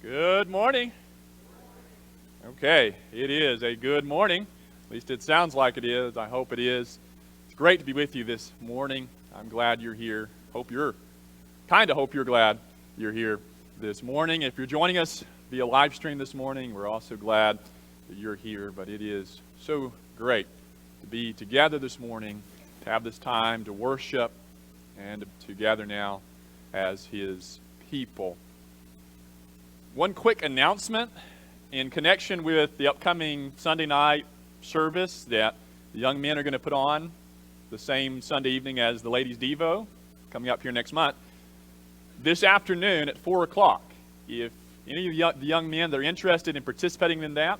Good morning. Okay, it is a good morning. At least it sounds like it is. I hope it is. It's great to be with you this morning. I'm glad you're here. Hope you're glad you're here this morning. If you're joining us via live stream this morning, we're also glad that you're here. But it is so great to be together this morning, to have this time to worship and to gather now as His people. One quick announcement in connection with the upcoming Sunday night service that the young men are going to put on the same Sunday evening as the Ladies' Devo coming up here next month. This afternoon at 4 o'clock, if any of the young men that are interested in participating in that,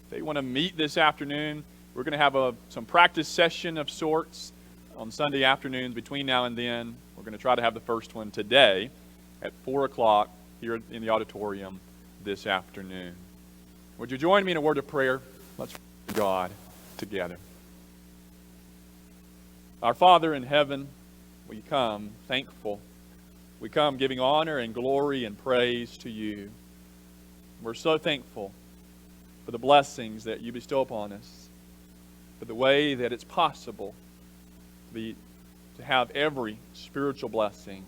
if they want to meet this afternoon, we're going to have some practice session of sorts on Sunday afternoons between now and then. We're going to try to have the first one today at 4 o'clock here in the auditorium this afternoon. Would you join me in a word of prayer? Let's pray to God together. Our Father in heaven, we come thankful. We come giving honor and glory and praise to you. We're so thankful for the blessings that you bestow upon us, for the way that it's possible to have every spiritual blessing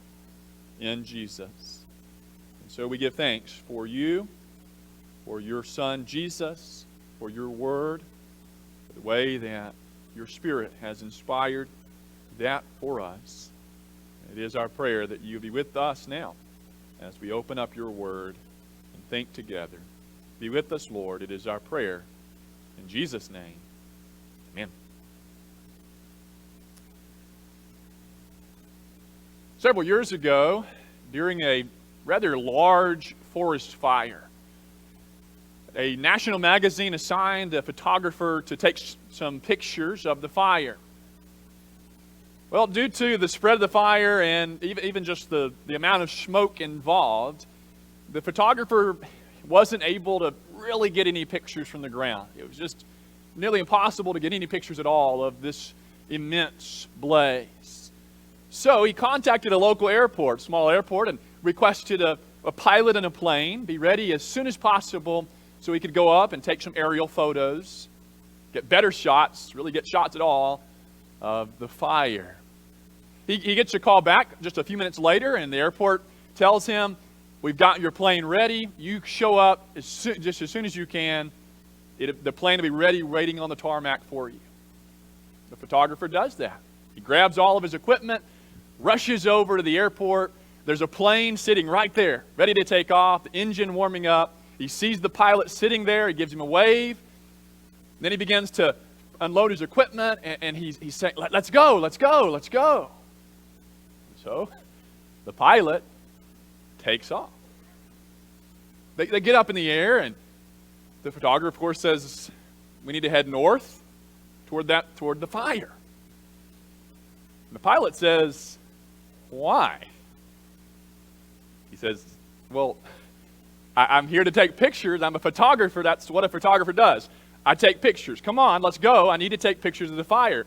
in Jesus. And so we give thanks for you, for your Son Jesus, for your word, for the way that your Spirit has inspired that for us. It is our prayer that you be with us now as we open up your word and think together. Be with us, Lord. It is our prayer. In Jesus' name, amen. Several years ago, during a rather large forest fire, a national magazine assigned a photographer to take some pictures of the fire. Well, due to the spread of the fire and even just the amount of smoke involved, the photographer wasn't able to really get any pictures from the ground. It was just nearly impossible to get any pictures at all of this immense blaze. So he contacted a local airport, small airport, and requested a pilot in a plane be ready as soon as possible so he could go up and take some aerial photos, get better shots, really get shots at all, of the fire. He gets a call back just a few minutes later, and the airport tells him, "We've got your plane ready. You show up just as soon as you can. The plane will be ready, waiting on the tarmac for you." The photographer does that. He grabs all of his equipment, rushes over to the airport. There's a plane sitting right there, ready to take off, the engine warming up. He sees the pilot sitting there. He gives him a wave. Then he begins to unload his equipment, and he's saying, let's go, let's go, let's go. So the pilot takes off. They get up in the air, and the photographer, of course, says, "We need to head north toward the fire." And the pilot says, "Why?" He says, "Well, I'm here to take pictures. I'm a photographer. That's what a photographer does. I take pictures. Come on, let's go. I need to take pictures of the fire."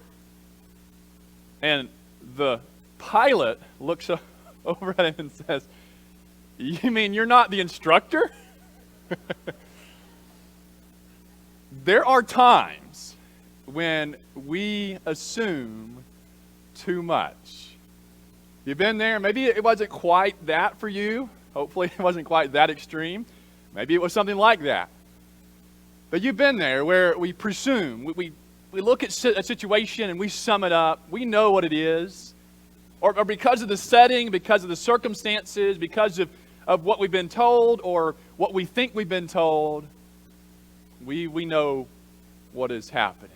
And the pilot looks over at him and says, "You mean you're not the instructor?" There are times when we assume too much. You've been there. Maybe it wasn't quite that for you. Hopefully it wasn't quite that extreme. Maybe it was something like that. But you've been there where we presume. We look at a situation and we sum it up. We know what it is. Or because of the setting, because of the circumstances, because of what we've been told or what we think we've been told, we know what is happening.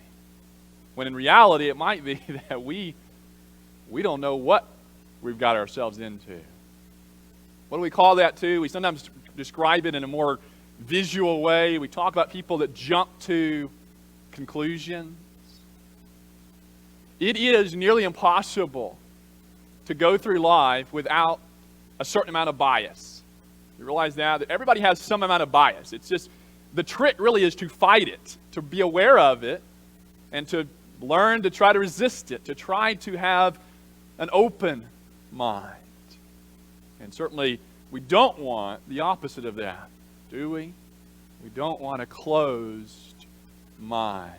When in reality, it might be that we don't know what we've got ourselves into. What do we call that too? We sometimes describe it in a more visual way. We talk about people that jump to conclusions. It is nearly impossible to go through life without a certain amount of bias. You realize that everybody has some amount of bias. It's just, the trick really is to fight it, to be aware of it, and to learn to try to resist it, to try to have an open mind. And certainly We don't want the opposite of that, do we? We don't want a closed mind.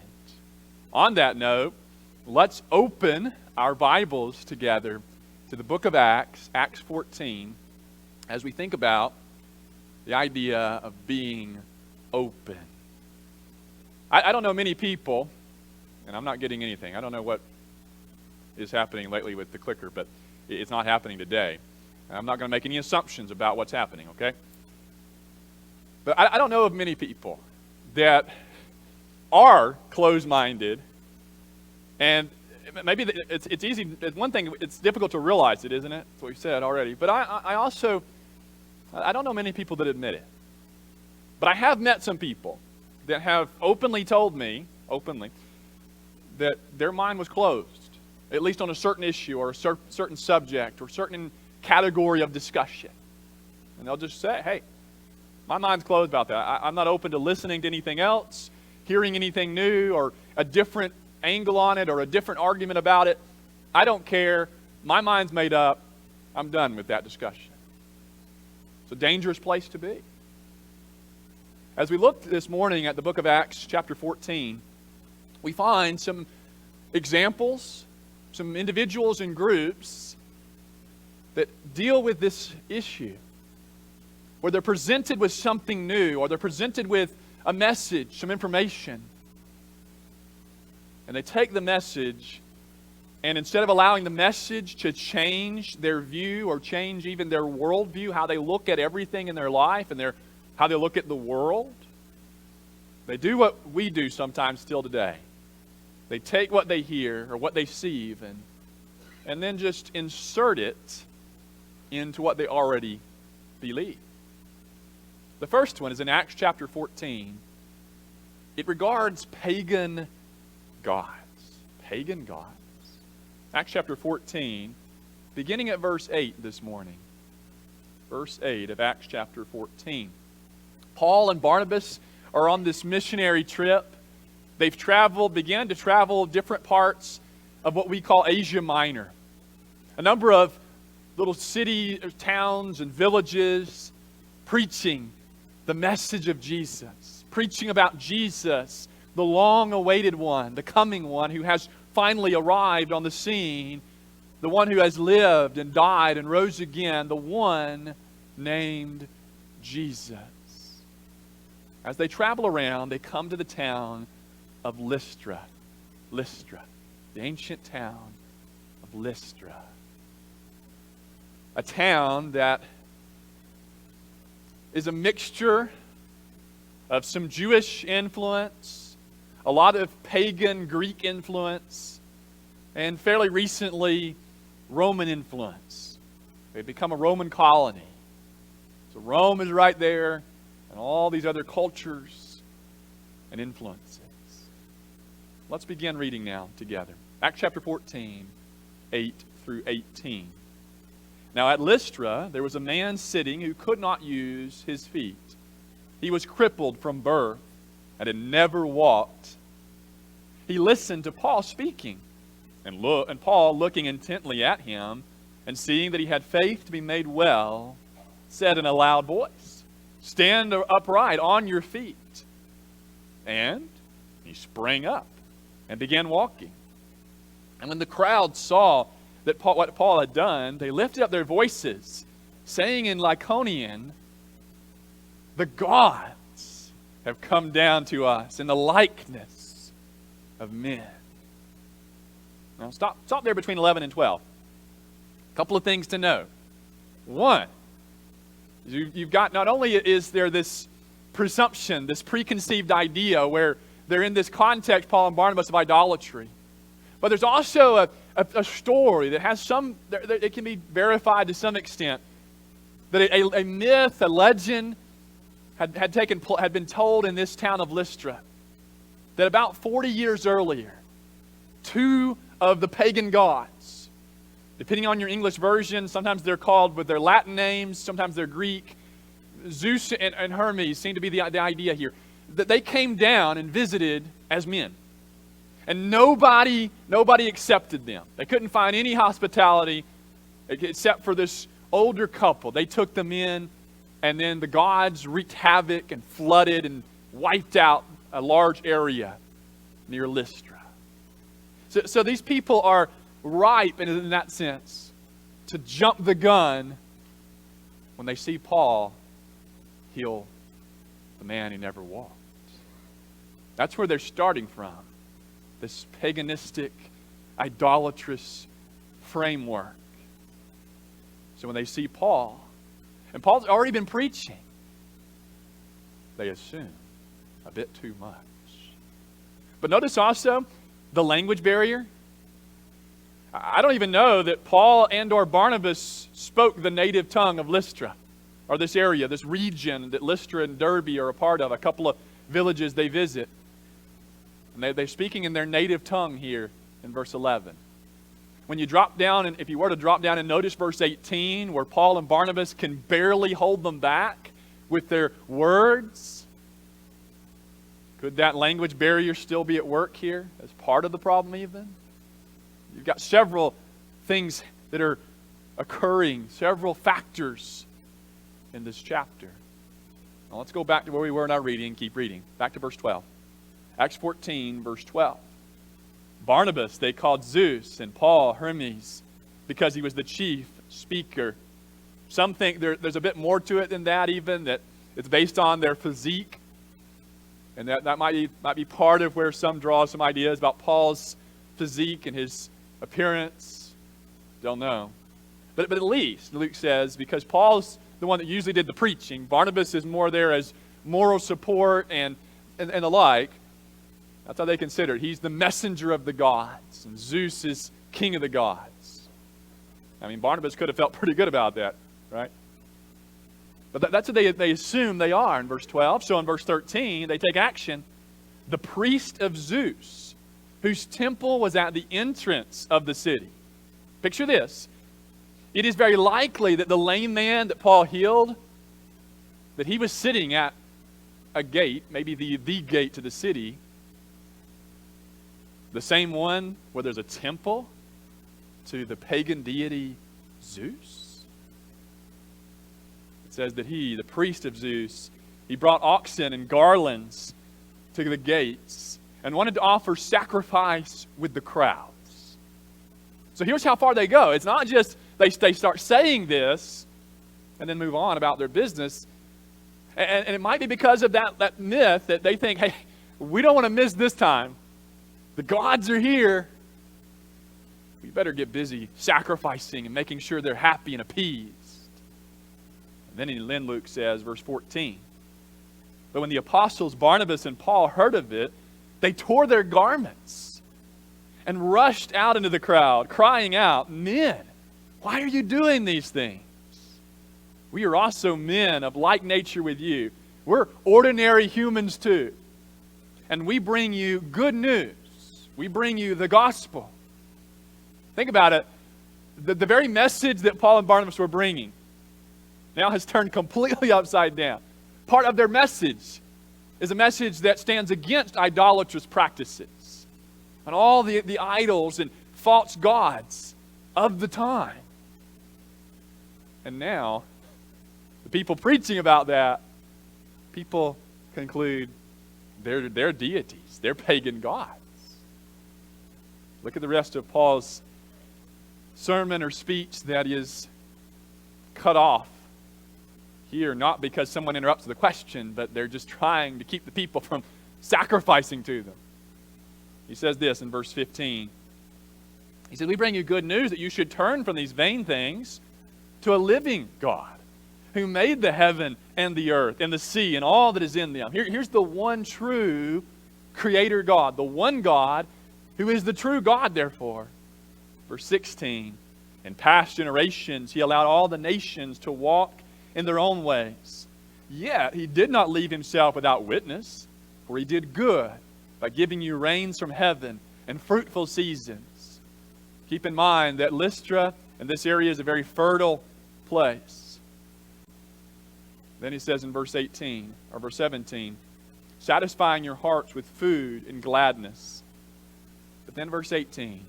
On that note, let's open our Bibles together to the book of Acts, Acts 14, as we think about the idea of being open. I don't know many people, and I'm not getting anything. I don't know what is happening lately with the clicker, but it's not happening today. I'm not going to make any assumptions about what's happening, okay? But I don't know of many people that are closed-minded, and maybe it's easy. One thing, it's difficult to realize it, isn't it? That's what we said already. But I also don't know many people that admit it. But I have met some people that have openly told me, that their mind was closed, at least on a certain issue or a certain subject or certain category of discussion. And they'll just say, hey, my mind's closed about that. I'm not open to listening to anything else, hearing anything new or a different angle on it or a different argument about it. I don't care. My mind's made up. I'm done with that discussion. It's a dangerous place to be. As we look this morning at the book of Acts, chapter 14, we find some examples, some individuals and groups that deal with this issue, where they're presented with something new, or they're presented with a message, some information. And they take the message, and instead of allowing the message to change their view or change even their worldview, how they look at everything in their life and how they look at the world, they do what we do sometimes still today. They take what they hear or what they see even, and then just insert it into what they already believe. The first one is in Acts chapter 14. It regards pagan gods. Pagan gods. Acts chapter 14, beginning at verse 8 this morning. Verse 8 of Acts chapter 14. Paul and Barnabas are on this missionary trip. They've began to travel different parts of what we call Asia Minor. A number of little city towns and villages preaching the message of Jesus, preaching about Jesus, the long-awaited one, the coming one who has finally arrived on the scene, the one who has lived and died and rose again, the one named Jesus. As they travel around, they come to the town of Lystra. Lystra, the ancient town of Lystra. A town that is a mixture of some Jewish influence, a lot of pagan Greek influence, and fairly recently Roman influence. They've become a Roman colony. So Rome is right there, and all these other cultures and influences. Let's begin reading now together. Acts chapter 14, 8 through 18. Now at Lystra there was a man sitting who could not use his feet. He was crippled from birth and had never walked. He listened to Paul speaking, and Paul, looking intently at him and seeing that he had faith to be made well, said in a loud voice, "Stand upright on your feet." And he sprang up and began walking. And when the crowd saw what Paul had done, they lifted up their voices, saying in Lycaonian, "The gods have come down to us in the likeness of men." Now stop there between 11 and 12. A couple of things to know. One, you've got, not only is there this presumption, this preconceived idea where they're in this context, Paul and Barnabas, of idolatry, but there's also a story that has it can be verified to some extent, that a myth, a legend had been told in this town of Lystra, that about 40 years earlier, two of the pagan gods, depending on your English version, sometimes they're called with their Latin names, sometimes they're Greek. Zeus and Hermes seem to be the idea here, that they came down and visited as men. And nobody accepted them. They couldn't find any hospitality except for this older couple. They took them in, and then the gods wreaked havoc and flooded and wiped out a large area near Lystra. So these people are ripe in that sense to jump the gun when they see Paul heal the man who never walked. That's where they're starting from, this paganistic, idolatrous framework. So when they see Paul, and Paul's already been preaching, they assume a bit too much. But notice also the language barrier. I don't even know that Paul and or Barnabas spoke the native tongue of Lystra, or this area, this region that Lystra and Derbe are a part of, a couple of villages they visit. And they're speaking in their native tongue here in verse 11. When you drop down, and if you were to drop down and notice verse 18, where Paul and Barnabas can barely hold them back with their words, could that language barrier still be at work here as part of the problem even? You've got several things that are occurring, several factors in this chapter. Now let's go back to where we were in our reading and keep reading. Back to verse 12. Acts 14, verse 12. Barnabas they called Zeus, and Paul Hermes, because he was the chief speaker. Some think there's a bit more to it than that even, that it's based on their physique. And that might be part of where some draw some ideas about Paul's physique and his appearance. Don't know. But at least, Luke says, because Paul's the one that usually did the preaching, Barnabas is more there as moral support and the like. That's how they consider it. He's the messenger of the gods, and Zeus is king of the gods. I mean, Barnabas could have felt pretty good about that, right? But that's what they assume they are in verse 12. So in verse 13, they take action. The priest of Zeus, whose temple was at the entrance of the city. Picture this. It is very likely that the lame man that Paul healed, that he was sitting at a gate, maybe the gate to the city, the same one where there's a temple to the pagan deity Zeus. It says that he, the priest of Zeus, he brought oxen and garlands to the gates and wanted to offer sacrifice with the crowds. So here's how far they go. It's not just they start saying this and then move on about their business. And it might be because of that myth that they think, hey, we don't want to miss this time. The gods are here. We better get busy sacrificing and making sure they're happy and appeased. And then Luke says, verse 14, but when the apostles Barnabas and Paul heard of it, they tore their garments and rushed out into the crowd, crying out, men, why are you doing these things? We are also men of like nature with you. We're ordinary humans too. And we bring you good news. We bring you the gospel. Think about it. The very message that Paul and Barnabas were bringing now has turned completely upside down. Part of their message is a message that stands against idolatrous practices and all the idols and false gods of the time. And now, the people preaching about that, people conclude they're deities, they're pagan gods. Look at the rest of Paul's sermon or speech that is cut off here, not because someone interrupts the question, but they're just trying to keep the people from sacrificing to them. He says this in verse 15. He said, we bring you good news that you should turn from these vain things to a living God who made the heaven and the earth and the sea and all that is in them. Here's the one true creator God, the one God who is the true God, therefore. Verse 16, in past generations he allowed all the nations to walk in their own ways. Yet he did not leave himself without witness, for he did good by giving you rains from heaven and fruitful seasons. Keep in mind that Lystra and this area is a very fertile place. Then he says in verse 18 or verse 17, satisfying your hearts with food and gladness. But then verse 18,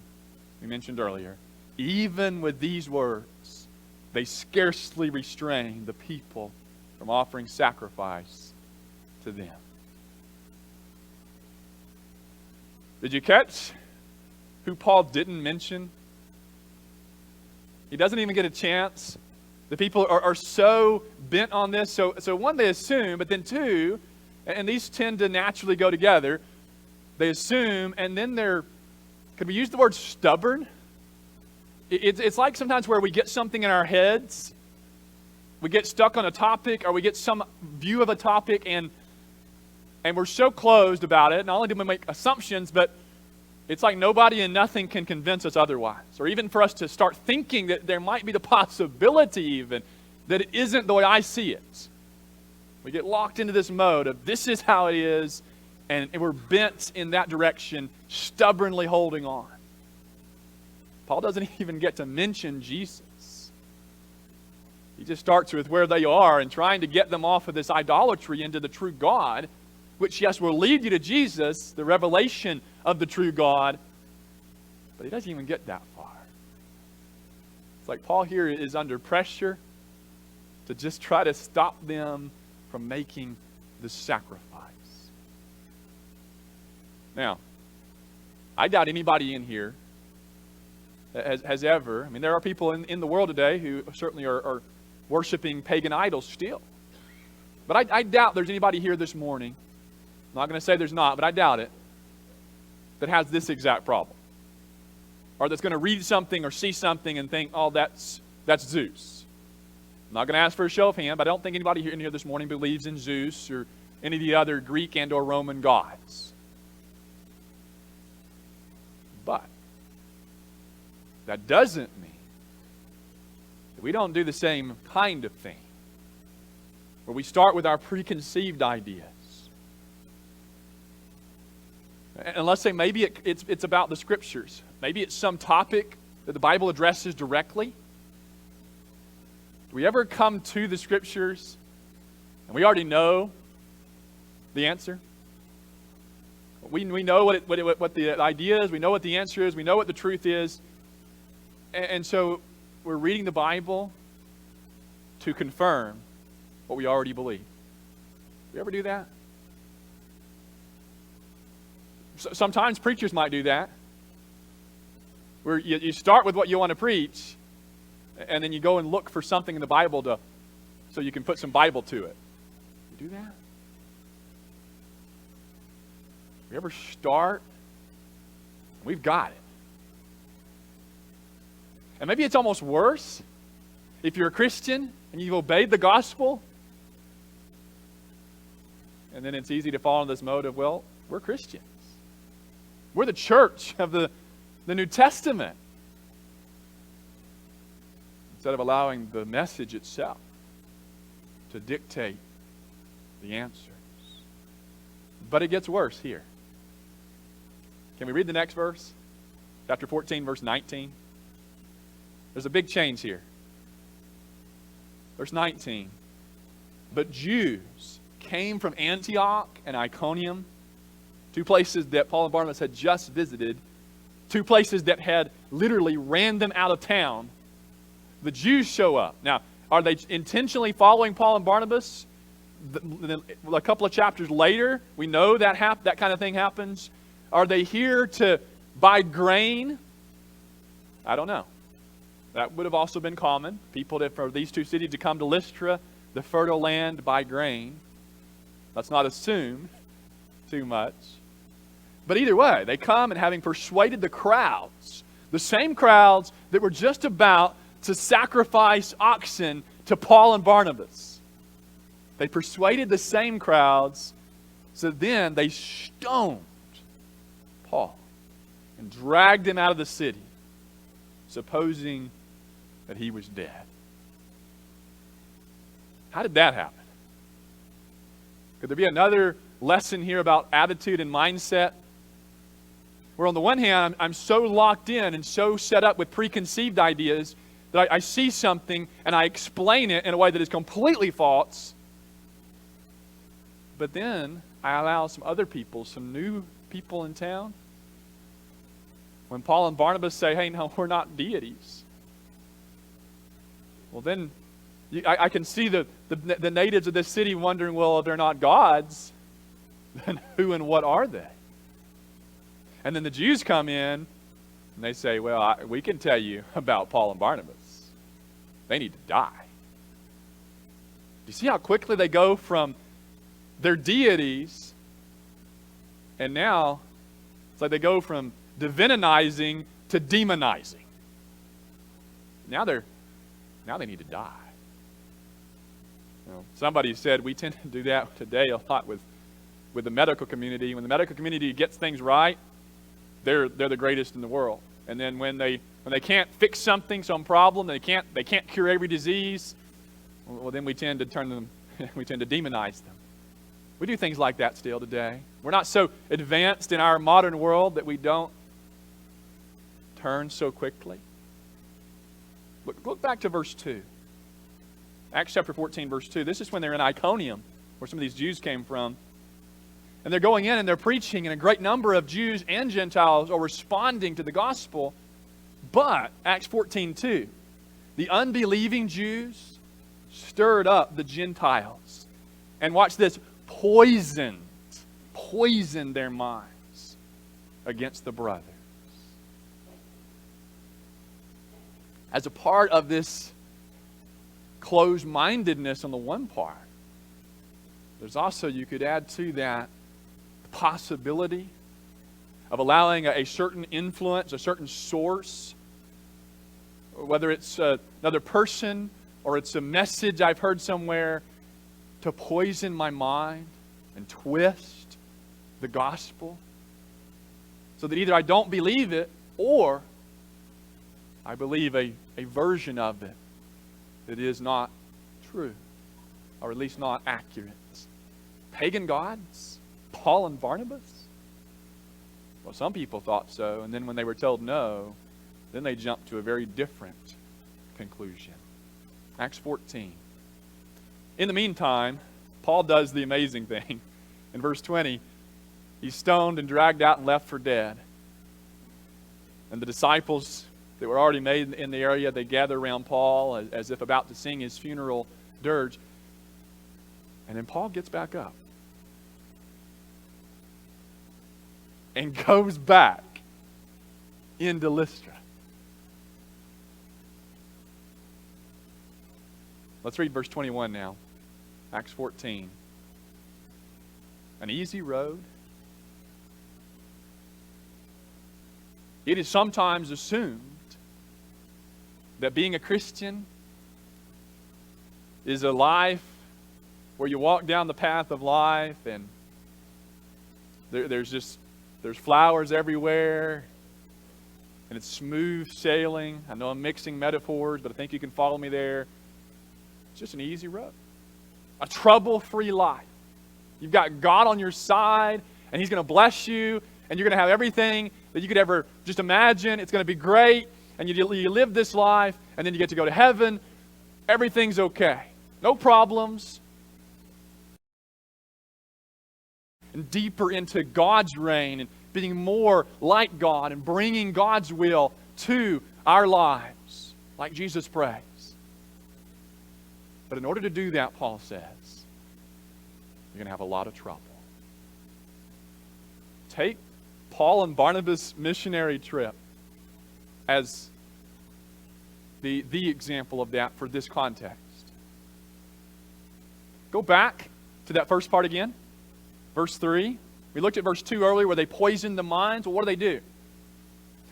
we mentioned earlier, even with these words, they scarcely restrained the people from offering sacrifice to them. Did you catch who Paul didn't mention? He doesn't even get a chance. The people are so bent on this. So one, they assume, but then two, and these tend to naturally go together, they assume, and then they're, could we use the word stubborn? It's like sometimes where we get something in our heads, we get stuck on a topic, or we get some view of a topic, and we're so closed about it. Not only do we make assumptions, but it's like nobody and nothing can convince us otherwise. Or even for us to start thinking that there might be the possibility even that it isn't the way I see it. We get locked into this mode of this is how it is, and we're bent in that direction, stubbornly holding on. Paul doesn't even get to mention Jesus. He just starts with where they are and trying to get them off of this idolatry into the true God, which, yes, will lead you to Jesus, the revelation of the true God, but he doesn't even get that far. It's like Paul here is under pressure to just try to stop them from making the sacrifice. Now, I doubt anybody in here has ever, I mean, there are people in the world today who certainly are worshiping pagan idols still. But I doubt there's anybody here this morning, I'm not going to say there's not, but I doubt it, that has this exact problem. Or that's going to read something or see something and think, oh, that's Zeus. I'm not going to ask for a show of hands, but I don't think anybody in here this morning believes in Zeus or any of the other Greek and or Roman gods. But that doesn't mean that we don't do the same kind of thing, where we start with our preconceived ideas. And let's say maybe it's about the Scriptures. Maybe it's some topic that the Bible addresses directly. Do we ever come to the Scriptures and we already know the answer? We know what the idea is. We know what the answer is. We know what the truth is. And so we're reading the Bible to confirm what we already believe. Do you ever do that? Sometimes preachers might do that, where you start with what you want to preach, and then you go and look for something in the Bible so you can put some Bible to it. You do that? You ever start? We've got it. And maybe it's almost worse if you're a Christian and you've obeyed the gospel, and then it's easy to fall into this mode of, well, we're Christians. We're the church of the New Testament. Instead of allowing the message itself to dictate the answers. But it gets worse here. Can we read the next verse? Chapter 14, verse 19. There's a big change here. Verse 19. But Jews came from Antioch and Iconium, two places that Paul and Barnabas had just visited, two places that had literally ran them out of town. The Jews show up. Now, are they intentionally following Paul and Barnabas? A couple of chapters later, we know that that kind of thing happens. Are they here to buy grain? I don't know. That would have also been common. People for these two cities to come to Lystra, the fertile land, to buy grain. Let's not assume too much. But either way, they come, and having persuaded the crowds, the same crowds that were just about to sacrifice oxen to Paul and Barnabas. They persuaded the same crowds, so then they stoned Paul and dragged him out of the city, supposing that he was dead. How did that happen? Could there be another lesson here about attitude and mindset? Where on the one hand, I'm so locked in and so set up with preconceived ideas that I see something and I explain it in a way that is completely false. But then I allow some other people, some new people in town. When Paul and Barnabas say, hey, no, we're not deities. Well, then I can see the natives of this city wondering, well, if they're not gods, then who and what are they? And then the Jews come in and they say, well, we can tell you about Paul and Barnabas. They need to die. Do you see how quickly they go from their deities, and now it's like they go from divinizing to demonizing. Now they need to die. You know, somebody said we tend to do that today a lot with the medical community. When the medical community gets things right, they're the greatest in the world. And then when they can't fix some problem, they can't cure every disease, well, then we tend to demonize them. We do things like that still today. We're not so advanced in our modern world that we don't turn so quickly. Look back to verse 2. Acts chapter 14, verse 2. This is when they're in Iconium, where some of these Jews came from. And they're going in and they're preaching, and a great number of Jews and Gentiles are responding to the gospel. But, Acts 14:2, the unbelieving Jews stirred up the Gentiles. And watch this, poisoned their minds against the brothers. As a part of this closed-mindedness on the one part, there's also, you could add to that, the possibility of allowing a certain influence, a certain source, whether it's another person or it's a message I've heard somewhere, to poison my mind and twist the gospel so that either I don't believe it or I believe a version of it that is not true, or at least not accurate. Pagan gods? Paul and Barnabas? Well, some people thought so, and then when they were told no, then they jumped to a very different conclusion. Acts 14. In the meantime, Paul does the amazing thing. In verse 20, he's stoned and dragged out and left for dead. And the disciples that were already made in the area, they gather around Paul as if about to sing his funeral dirge. And then Paul gets back up and goes back into Lystra. Let's read verse 21 now. Acts 14. An easy road. It is sometimes assumed that being a Christian is a life where you walk down the path of life and there's flowers everywhere and it's smooth sailing. I know I'm mixing metaphors, but I think you can follow me there. It's just an easy road. A trouble-free life. You've got God on your side, and He's going to bless you, and you're going to have everything that you could ever just imagine. It's going to be great, and you live this life, and then you get to go to heaven. Everything's okay. No problems. And deeper into God's reign, and being more like God, and bringing God's will to our lives, like Jesus prays. But in order to do that, Paul says, you're going to have a lot of trouble. Take Paul and Barnabas' missionary trip as the example of that for this context. Go back to that first part again. Verse 3. We looked at verse 2 earlier where they poisoned the minds. Well, what do?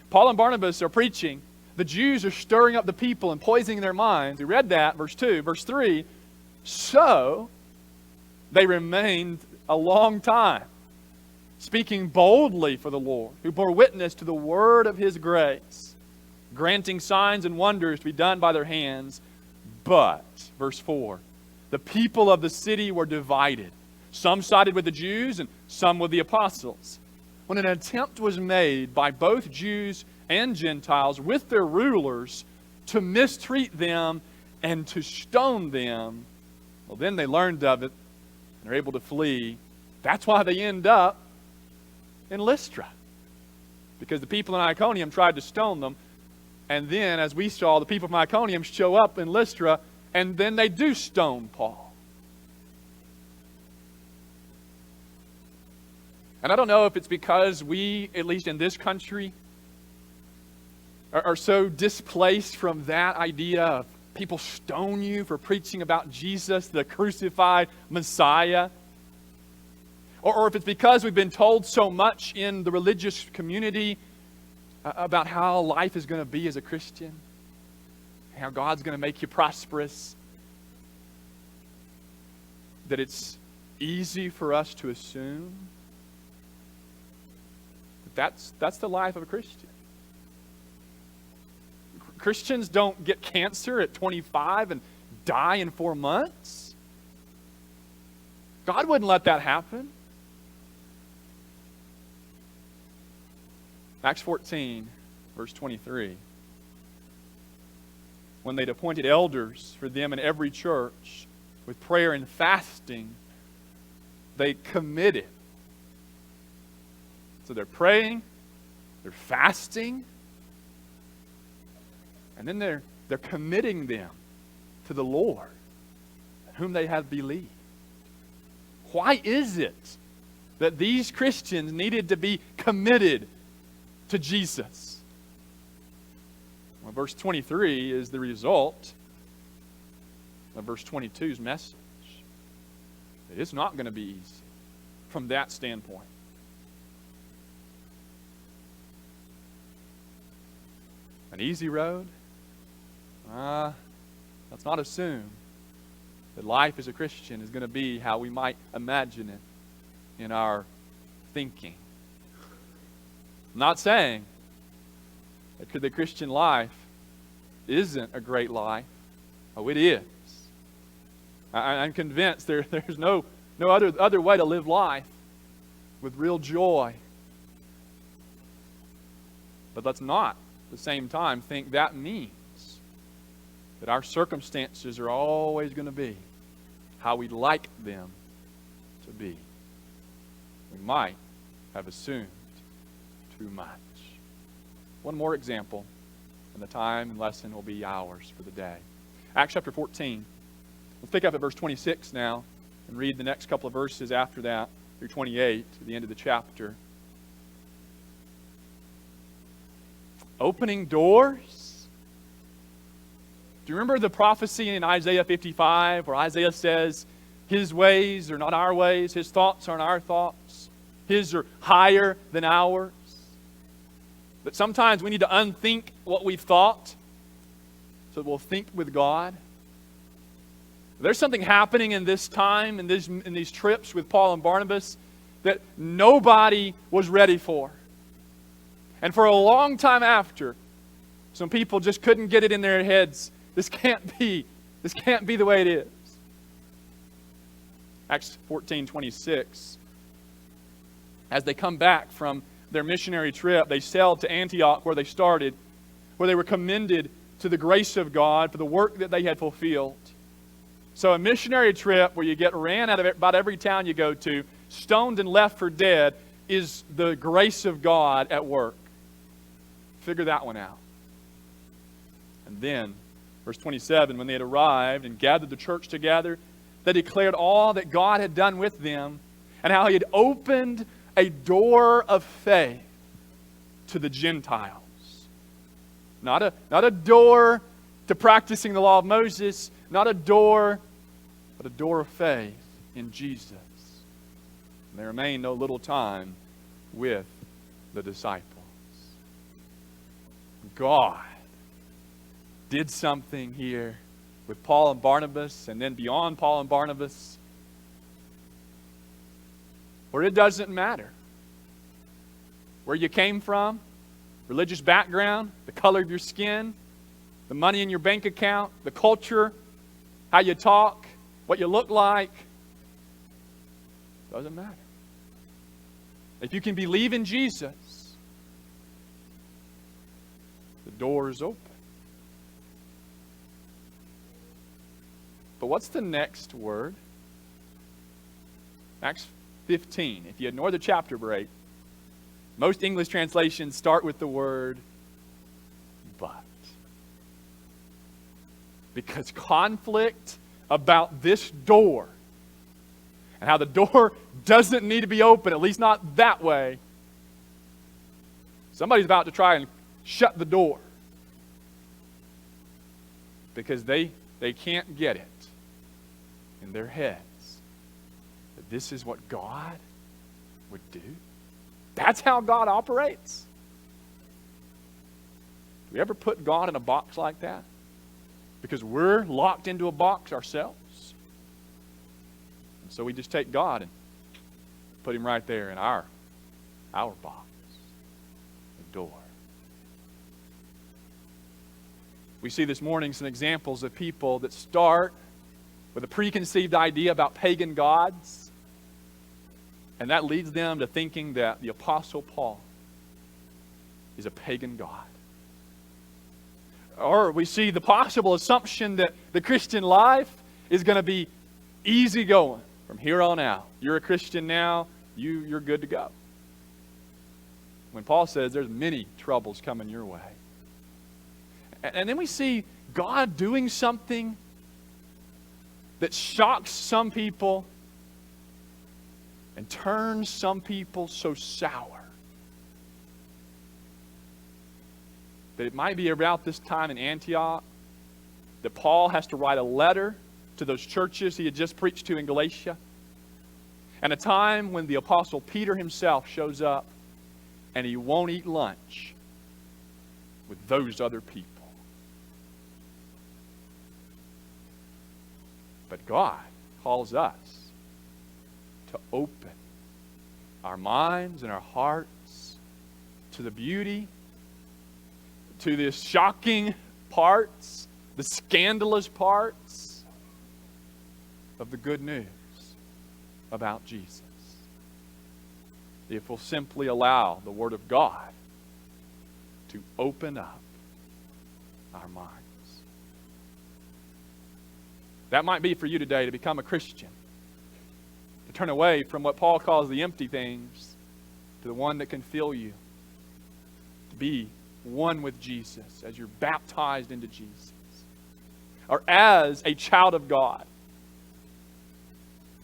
Paul and Barnabas are preaching. The Jews are stirring up the people and poisoning their minds. We read that, verse 2. Verse 3, so they remained a long time, speaking boldly for the Lord, who bore witness to the word of His grace, granting signs and wonders to be done by their hands. But, verse 4, the people of the city were divided. Some sided with the Jews and some with the apostles. When an attempt was made by both Jews and Gentiles with their rulers to mistreat them and to stone them, well, then they learned of it and are able to flee. That's why they end up in Lystra. Because the people in Iconium tried to stone them. And then, as we saw, the people from Iconium show up in Lystra, and then they do stone Paul. And I don't know if it's because we, at least in this country, are so displaced from that idea of people stone you for preaching about Jesus, the crucified Messiah. Or if it's because we've been told so much in the religious community about how life is going to be as a Christian, how God's going to make you prosperous, that it's easy for us to assume that that's the life of a Christian. Christians don't get cancer at 25 and die in 4 months. God wouldn't let that happen. Acts 14, verse 23. When they'd appointed elders for them in every church, with prayer and fasting, they committed. So they're praying, they're fasting, and then they're committing them to the Lord, whom they have believed. Why is it that these Christians needed to be committed to Jesus? Well, verse 23 is the result of verse 22's message. It's not going to be easy from that standpoint. An easy road? Let's not assume that life as a Christian is going to be how we might imagine it in our thinking. I'm not saying that the Christian life isn't a great life. Oh, it is. I'm convinced there's no other way to live life with real joy. But let's not at the same time think that means that our circumstances are always going to be how we'd like them to be. We might have assumed too much. One more example, and the time and lesson will be ours for the day. Acts chapter 14. Let's pick up at verse 26 now and read the next couple of verses after that through 28 to the end of the chapter. Opening doors. Do you remember the prophecy in Isaiah 55 where Isaiah says, His ways are not our ways, His thoughts aren't our thoughts, His are higher than ours? But sometimes we need to unthink what we've thought so that we'll think with God. There's something happening in this time, in these trips with Paul and Barnabas, that nobody was ready for. And for a long time after, some people just couldn't get it in their heads. This can't be the way it is. Acts 14:26. As they come back from their missionary trip, they sailed to Antioch where they started, where they were commended to the grace of God for the work that they had fulfilled. So a missionary trip where you get ran out of about every town you go to, stoned and left for dead, is the grace of God at work. Figure that one out. And then, verse 27, when they had arrived and gathered the church together, they declared all that God had done with them and how He had opened a door of faith to the Gentiles. Not a door to practicing the law of Moses, not a door, but a door of faith in Jesus. And they remained no little time with the disciples. God did something here with Paul and Barnabas, and then beyond Paul and Barnabas, where it doesn't matter where you came from, religious background, the color of your skin, the money in your bank account, the culture, how you talk, what you look like. Doesn't matter. If you can believe in Jesus, the door is open. But what's the next word? Acts 15. If you ignore the chapter break, most English translations start with the word but. Because conflict about this door and how the door doesn't need to be open, at least not that way. Somebody's about to try and shut the door because they can't get it in their heads that this is what God would do. That's how God operates. Do we ever put God in a box like that? Because we're locked into a box ourselves. And so we just take God and put him right there in our box, the door. We see this morning some examples of people that start with a preconceived idea about pagan gods, and that leads them to thinking that the Apostle Paul is a pagan god. Or we see the possible assumption that the Christian life is going to be easy going from here on out. You're a Christian now, you're good to go. When Paul says there's many troubles coming your way. And then we see God doing something that shocks some people and turns some people so sour that it might be about this time in Antioch that Paul has to write a letter to those churches he had just preached to in Galatia. And a time when the Apostle Peter himself shows up and he won't eat lunch with those other people. But God calls us to open our minds and our hearts to the beauty, to the shocking parts, the scandalous parts of the good news about Jesus. If we'll simply allow the Word of God to open up our minds. That might be for you today, to become a Christian, to turn away from what Paul calls the empty things to the one that can fill you, to be one with Jesus as you're baptized into Jesus, or as a child of God,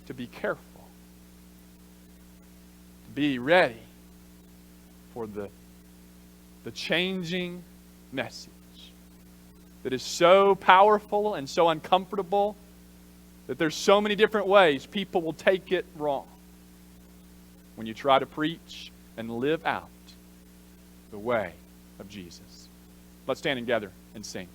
to be careful, to be ready for the changing message that is so powerful and so uncomfortable that there's so many different ways people will take it wrong when you try to preach and live out the way of Jesus. Let's stand together and sing.